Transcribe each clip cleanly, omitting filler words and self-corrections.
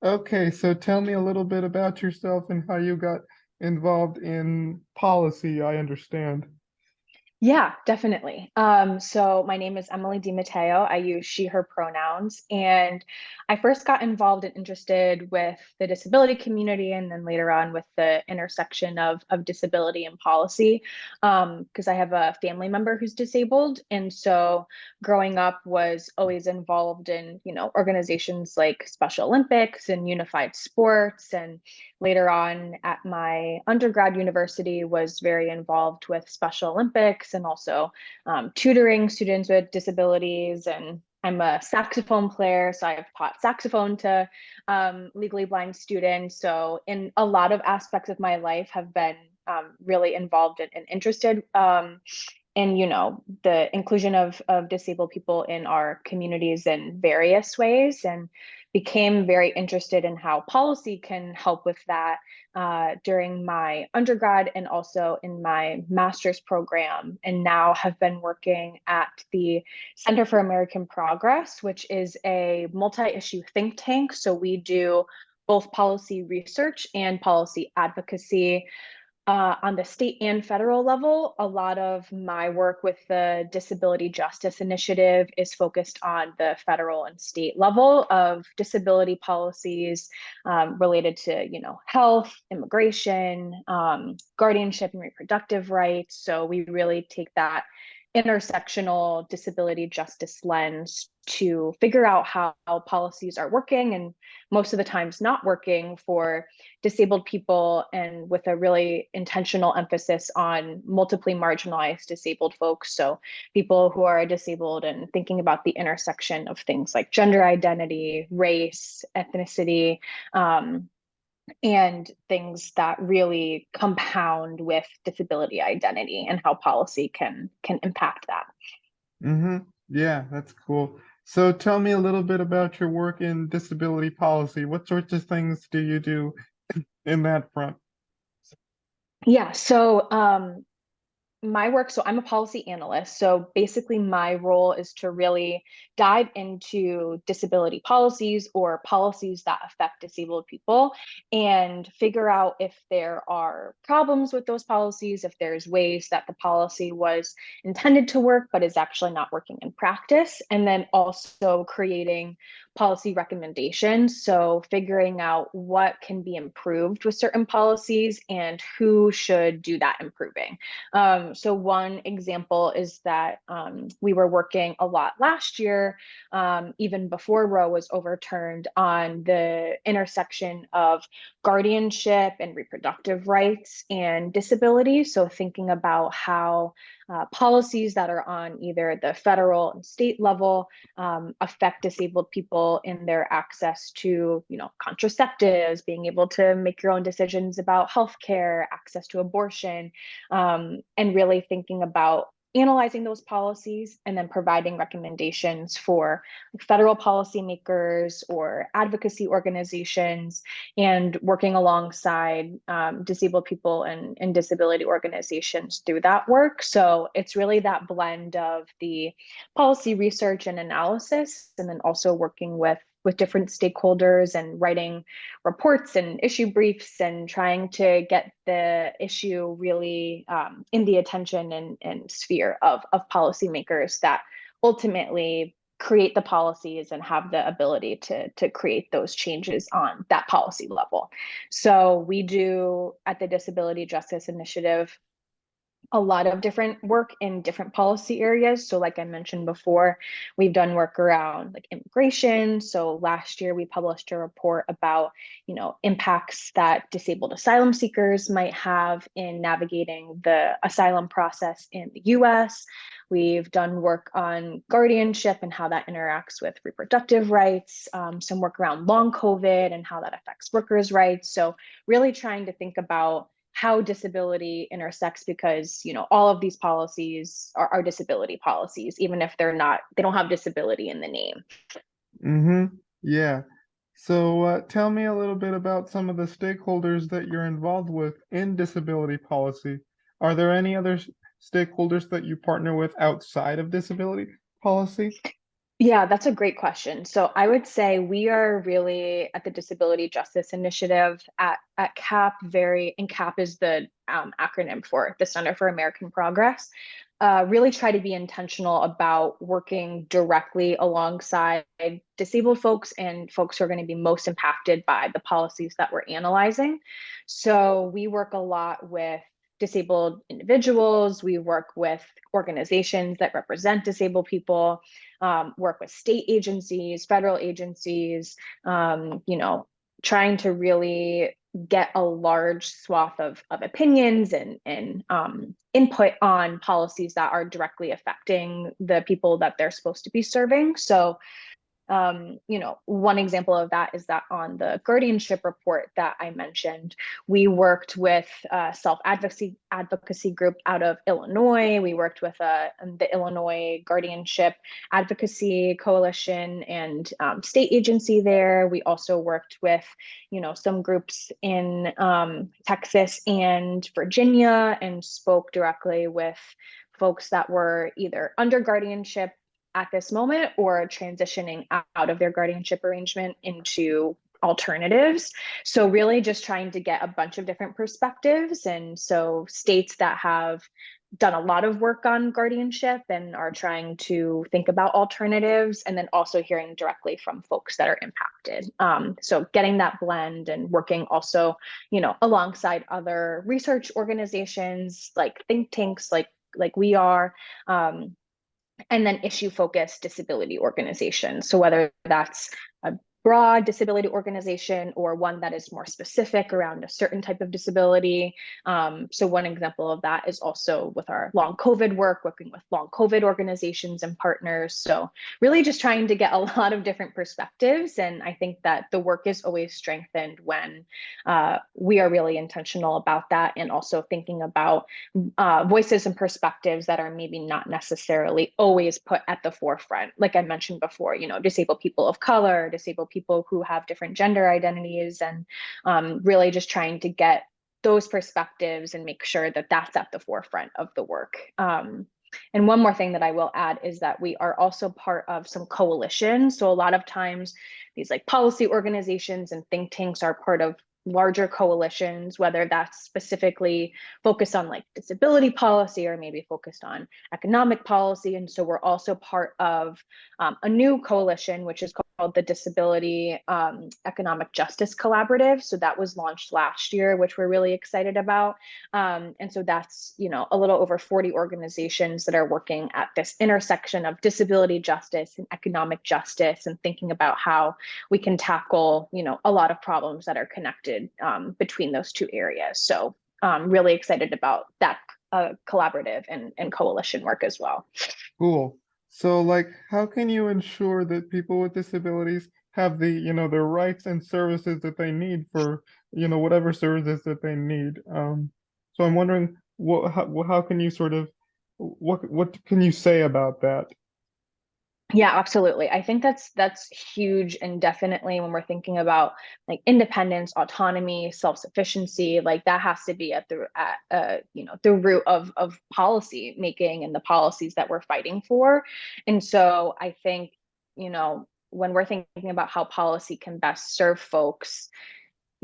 Okay, so tell me a little bit about yourself and how you got involved in policy, I understand. Yeah, definitely. So my name is Emily DiMatteo. I use she, her pronouns. And I first got involved and interested with the disability community and then later on with the intersection of disability and policy, because I have a family member who's disabled. And so growing up was always involved in, organizations like Special Olympics and unified sports and later on at my undergrad university was very involved with Special Olympics and also tutoring students with disabilities. And I'm a saxophone player, so I've taught saxophone to legally blind students. So in a lot of aspects of my life have been really involved and interested in the inclusion of disabled people in our communities in various ways, and became very interested in how policy can help with that during my undergrad and also in my master's program, and now have been working at the Center for American Progress, which is a multi-issue think tank. So we do both policy research and policy advocacy on the state and federal level. A lot of my work with the Disability Justice Initiative is focused on the federal and state level of disability policies related to, health, immigration, guardianship, and reproductive rights. So we really take that intersectional disability justice lens to figure out how policies are working and most of the times not working for disabled people, and with a really intentional emphasis on multiply marginalized disabled folks. So people who are disabled and thinking about the intersection of things like gender identity, race, ethnicity, and things that really compound with disability identity and how policy can impact that. Mm-hmm. Yeah, that's cool. So tell me a little bit about your work in disability policy. What sorts of things do you do in that front? Yeah, so my work, so I'm a policy analyst. So basically, my role is to really dive into disability policies or policies that affect disabled people and figure out if there are problems with those policies, if there's ways that the policy was intended to work but is actually not working in practice, and then also creating policy recommendations. So figuring out what can be improved with certain policies and who should do that improving. So one example is that we were working a lot last year, even before Roe was overturned, on the intersection of guardianship and reproductive rights and disability. So thinking about how policies that are on either the federal and state level affect disabled people in their access to, contraceptives, being able to make your own decisions about healthcare, access to abortion, and really thinking about analyzing those policies and then providing recommendations for federal policymakers or advocacy organizations, and working alongside disabled people and disability organizations through that work. So it's really that blend of the policy research and analysis, and then also working with different stakeholders and writing reports and issue briefs and trying to get the issue really in the attention and sphere of policymakers that ultimately create the policies and have the ability to create those changes on that policy level. So we do at the Disability Justice Initiative a lot of different work in different policy areas. So like I mentioned before, we've done work around like immigration. So last year we published a report about, impacts that disabled asylum seekers might have in navigating the asylum process in the US. We've done work on guardianship and how that interacts with reproductive rights, some work around long COVID and how that affects workers' rights. So really trying to think about how disability intersects, because all of these policies are disability policies, even if they don't have disability in the name. Mm-hmm. Yeah. So tell me a little bit about some of the stakeholders that you're involved with in disability policy. Are there any other stakeholders that you partner with outside of disability policy? Yeah, that's a great question. So I would say we are really at the Disability Justice Initiative at CAP, and CAP is the acronym for the Center for American Progress. Really try to be intentional about working directly alongside disabled folks and folks who are going to be most impacted by the policies that we're analyzing. So we work a lot with disabled individuals. We work with organizations that represent disabled people, work with state agencies, federal agencies, trying to really get a large swath of opinions and input on policies that are directly affecting the people that they're supposed to be serving. So one example of that is that on the guardianship report that I mentioned, we worked with a self-advocacy group out of Illinois. We worked with the Illinois Guardianship Advocacy Coalition and state agency there. We also worked with, some groups in Texas and Virginia and spoke directly with folks that were either under guardianship at this moment or transitioning out of their guardianship arrangement into alternatives. So really just trying to get a bunch of different perspectives. And so states that have done a lot of work on guardianship and are trying to think about alternatives, and then also hearing directly from folks that are impacted. So getting that blend and working also, alongside other research organizations like think tanks like we are, and then issue focused disability organizations. So whether that's a broad disability organization or one that is more specific around a certain type of disability. So one example of that is also with our long COVID work, working with long COVID organizations and partners. So really just trying to get a lot of different perspectives. And I think that the work is always strengthened when we are really intentional about that, and also thinking about voices and perspectives that are maybe not necessarily always put at the forefront. Like I mentioned before, disabled people of color, disabled people who have different gender identities, and really just trying to get those perspectives and make sure that that's at the forefront of the work. And one more thing that I will add is that we are also part of some coalitions. So a lot of times these like policy organizations and think tanks are part of larger coalitions, whether that's specifically focused on like disability policy or maybe focused on economic policy. And so we're also part of a new coalition, which is called the Disability Economic Justice Collaborative. So that was launched last year, which we're really excited about. And so that's, a little over 40 organizations that are working at this intersection of disability justice and economic justice, and thinking about how we can tackle, a lot of problems that are connected between those two areas. So really excited about that collaborative and coalition work as well. Cool. So like, how can you ensure that people with disabilities have the rights and services that they need for, whatever services that they need? So I'm wondering how can you sort of, what can you say about that? Yeah, absolutely. I think that's huge, and definitely when we're thinking about like independence, autonomy, self-sufficiency, like that has to be at the root of policy making and the policies that we're fighting for. And so I think, when we're thinking about how policy can best serve folks,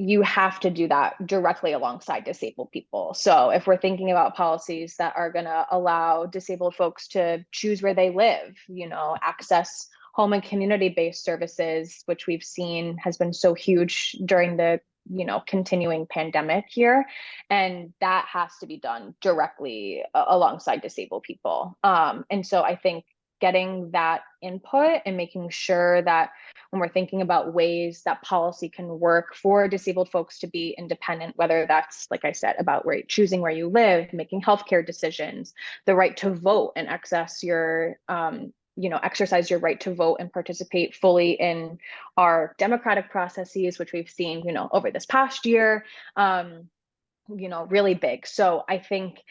you have to do that directly alongside disabled people. So if we're thinking about policies that are going to allow disabled folks to choose where they live, access home and community-based services, which we've seen has been so huge during the continuing pandemic here, and that has to be done directly alongside disabled people. And so I think getting that input and making sure that when we're thinking about ways that policy can work for disabled folks to be independent, whether that's, like I said, about choosing where you live, making healthcare decisions, the right to vote and access your, exercise your right to vote and participate fully in our democratic processes, which we've seen, over this past year, really big. So I think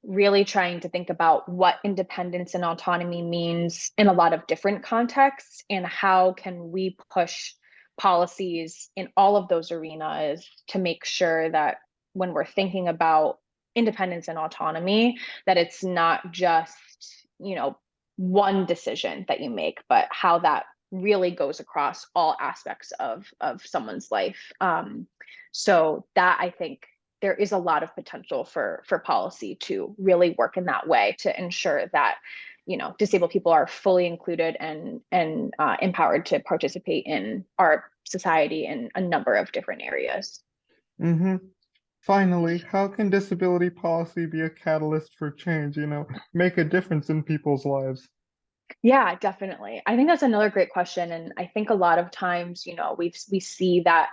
really trying to think about what independence and autonomy means in a lot of different contexts, and how can we push policies in all of those arenas to make sure that when we're thinking about independence and autonomy, that it's not just, one decision that you make, but how that really goes across all aspects of someone's life. So that I think there is a lot of potential for policy to really work in that way to ensure that disabled people are fully included and empowered to participate in our society in a number of different areas. Mm-hmm. Finally, how can disability policy be a catalyst for change, make a difference in people's lives? Yeah, definitely. I think that's another great question. And I think a lot of times, we see that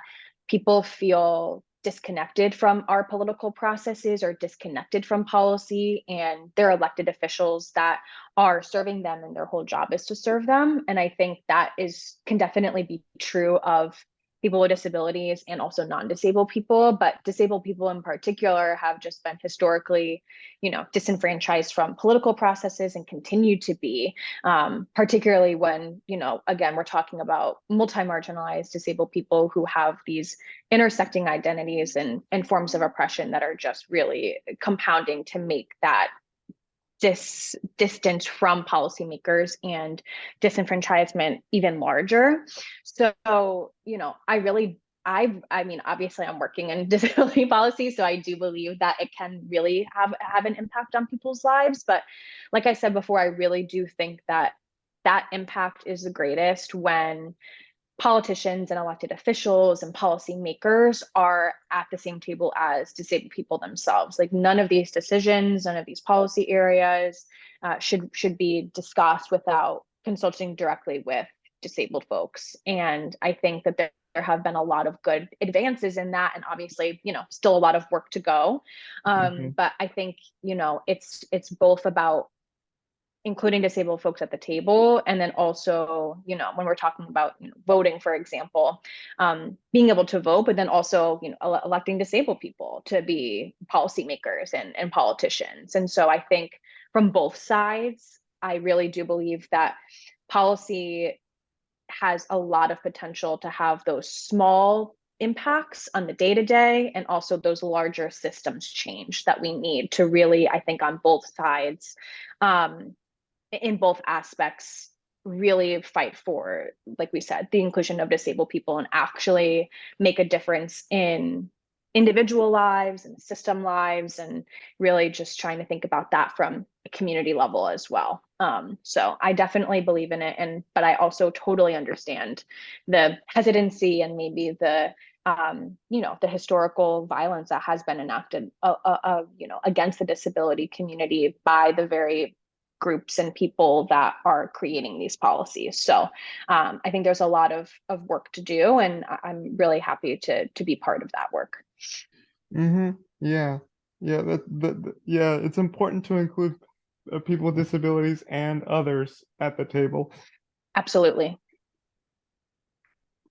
people feel disconnected from our political processes or disconnected from policy, and they're elected officials that are serving them and their whole job is to serve them. And I think that can definitely be true of people with disabilities and also non-disabled people, but disabled people in particular have just been historically, disenfranchised from political processes and continue to be, particularly when, again, we're talking about multi-marginalized disabled people who have these intersecting identities and forms of oppression that are just really compounding to make that distance from policymakers and disenfranchisement even larger. So, I mean, obviously I'm working in disability policy, so I do believe that it can really have an impact on people's lives. But like I said before, I really do think that that impact is the greatest when politicians and elected officials and policymakers are at the same table as disabled people themselves. Like none of these decisions, none of these policy areas should be discussed without consulting directly with disabled folks. And I think that there have been a lot of good advances in that, and obviously, still a lot of work to go. Mm-hmm. But I think it's both about including disabled folks at the table, and then also when we're talking about voting, for example, being able to vote, but then also electing disabled people to be policymakers and politicians. And so I think from both sides, I really do believe that policy has a lot of potential to have those small impacts on the day to day and also those larger systems change that we need to really, I think, on both sides, in both aspects, really fight for, like we said, the inclusion of disabled people and actually make a difference in individual lives and system lives, and really just trying to think about that from a community level as well. So I definitely believe in it, but I also totally understand the hesitancy and maybe the historical violence that has been enacted, against the disability community by the very groups and people that are creating these policies. So I think there's a lot of work to do, and I'm really happy to be part of that work. Mm-hmm. Yeah. Yeah, yeah, it's important to include people with disabilities and others at the table. Absolutely.